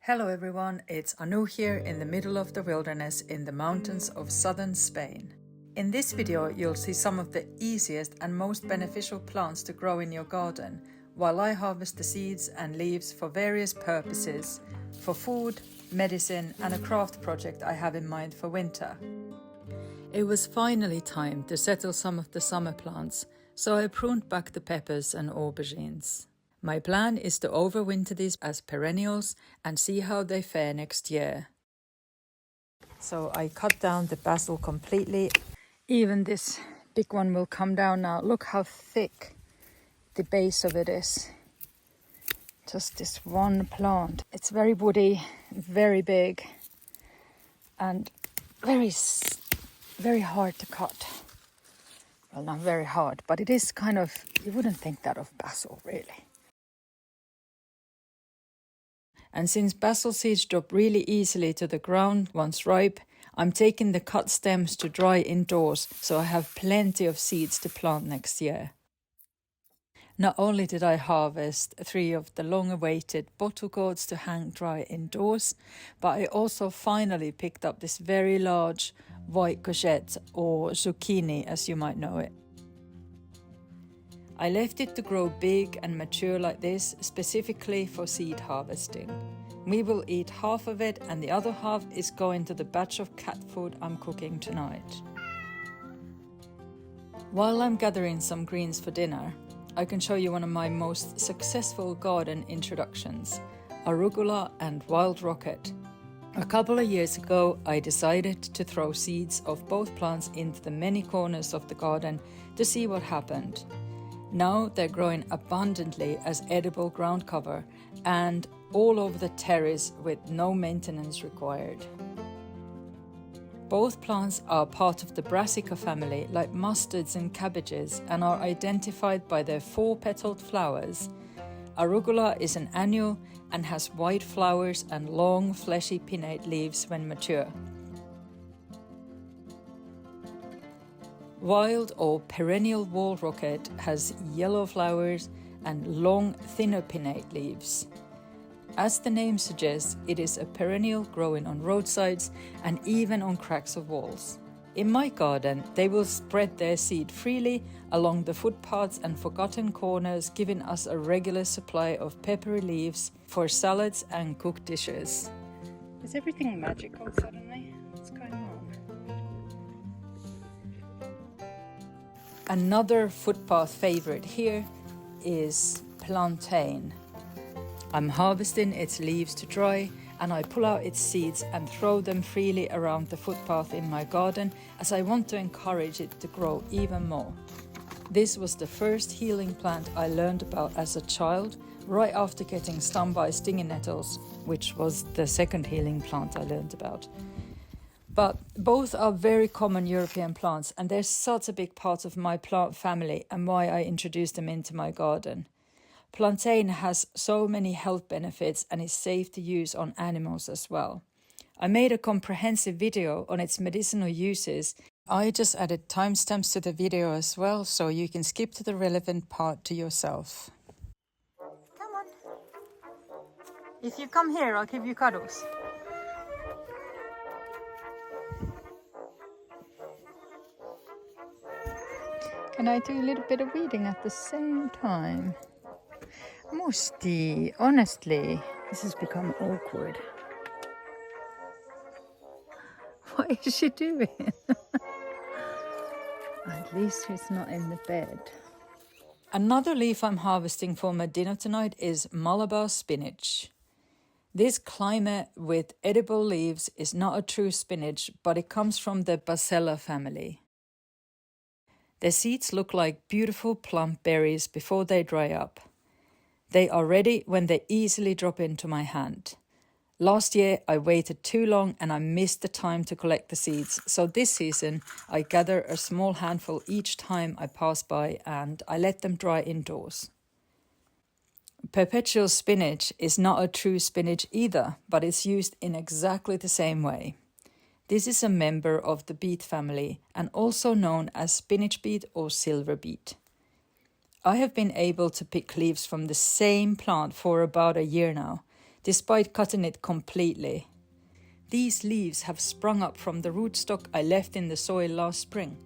Hello everyone, it's Anu here in the middle of the wilderness in the mountains of southern Spain. In this video you'll see some of the easiest and most beneficial plants to grow in your garden, while I harvest the seeds and leaves for various purposes, for food, medicine and a craft project I have in mind for winter. It was finally time to settle some of the summer plants, so I pruned back the peppers and aubergines. My plan is to overwinter these as perennials and see how they fare next year. So I cut down the basil completely. Even this big one will come down now. Look how thick the base of it is. Just this one plant. It's very woody, very big, and very hard to cut. Well, not very hard, but it is kind of, you wouldn't think that of basil really. And since basil seeds drop really easily to the ground once ripe, I'm taking the cut stems to dry indoors so I have plenty of seeds to plant next year. Not only did I harvest 3 of the long-awaited bottle gourds to hang dry indoors, but I also finally picked up this very large white courgette, or zucchini as you might know it. I left it to grow big and mature like this specifically for seed harvesting. We will eat half of it and the other half is going to the batch of cat food I'm cooking tonight. While I'm gathering some greens for dinner, I can show you one of my most successful garden introductions, Arugula and wild rocket. A couple of years ago, I decided to throw seeds of both plants into the many corners of the garden to see what happened. Now they're growing abundantly as edible ground cover and all over the terrace with no maintenance required. Both plants are part of the brassica family like mustards and cabbages and are identified by their 4-petaled flowers. Arugula is an annual and has white flowers and long fleshy pinnate leaves when mature. Wild or perennial wall rocket has yellow flowers and long, thinner pinnate leaves. As the name suggests, it is a perennial growing on roadsides and even on cracks of walls. In my garden, they will spread their seed freely along the footpaths and forgotten corners, giving us a regular supply of peppery leaves for salads and cooked dishes. Is everything magical suddenly? What's going on? Another footpath favorite here is plantain. I'm harvesting its leaves to dry and I pull out its seeds and throw them freely around the footpath in my garden as I want to encourage it to grow even more. This was the first healing plant I learned about as a child, right after getting stung by stinging nettles, which was the second healing plant I learned about. But both are very common European plants and they're such a big part of my plant family and why I introduced them into my garden. Plantain has so many health benefits and is safe to use on animals as well. I made a comprehensive video on its medicinal uses. I just added timestamps to the video as well, so you can skip to the relevant part to yourself. Come on. If you come here, I'll give you cuddles. Can I do a little bit of weeding at the same time? Musti, honestly, this has become awkward. What is she doing? At least she's not in the bed. Another leaf I'm harvesting for my dinner tonight is Malabar Spinach. This climate with edible leaves is not a true spinach, but it comes from the Basil family. The seeds look like beautiful plump berries before they dry up. They are ready when they easily drop into my hand. Last year I waited too long and I missed the time to collect the seeds, so this season I gather a small handful each time I pass by and I let them dry indoors. Perpetual spinach is not a true spinach either, but it's used in exactly the same way. This is a member of the beet family and also known as spinach beet or silver beet. I have been able to pick leaves from the same plant for about a year now. despite cutting it completely. These leaves have sprung up from the rootstock I left in the soil last spring.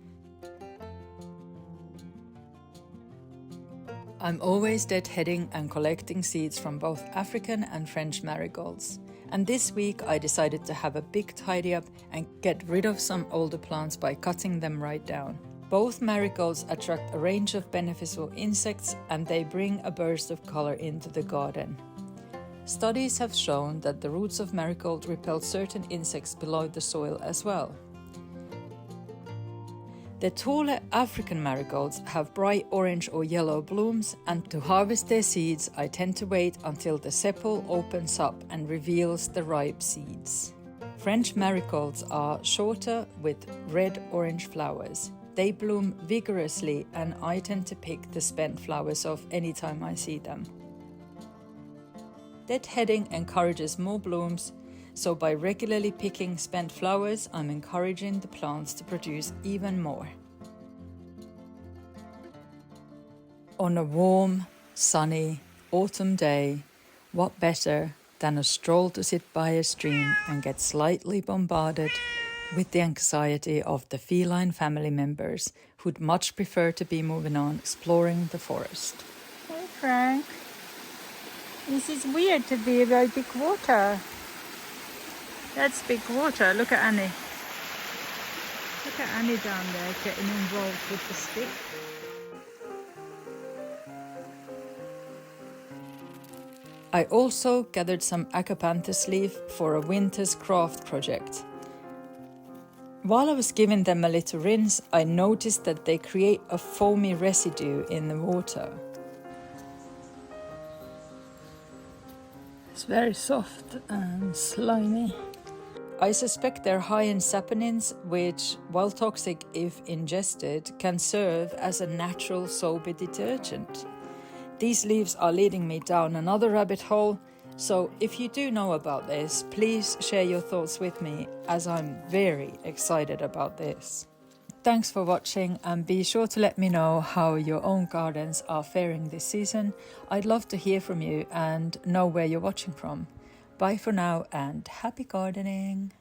I'm always deadheading and collecting seeds from both African and French marigolds. And this week I decided to have a big tidy up and get rid of some older plants by cutting them right down. Both marigolds attract a range of beneficial insects and they bring a burst of color into the garden. Studies have shown that the roots of marigold repel certain insects below the soil as well. The taller African marigolds have bright orange or yellow blooms, and to harvest their seeds I tend to wait until the sepal opens up and reveals the ripe seeds. French marigolds are shorter with red-orange flowers. They bloom vigorously and I tend to pick the spent flowers off anytime I see them. Deadheading encourages more blooms, so by regularly picking spent flowers, I'm encouraging the plants to produce even more. On a warm, sunny autumn day, what better than a stroll to sit by a stream and get slightly bombarded with the anxiety of the feline family members who'd much prefer to be moving on exploring the forest. Hey Frank, this is weird to be by big water. That's big water. Look at Annie. Look at Annie down there getting involved with the stick. I also gathered some Agapanthus leaf for a winter's craft project. While I was giving them a little rinse, I noticed that they create a foamy residue in the water. It's very soft and slimy. I suspect they're high in saponins, which, while toxic if ingested, can serve as a natural soapy detergent. These leaves are leading me down another rabbit hole, so if you do know about this, please share your thoughts with me, as I'm very excited about this. Thanks for watching, and be sure to let me know how your own gardens are faring this season. I'd love to hear from you and know where you're watching from. Bye for now and happy gardening!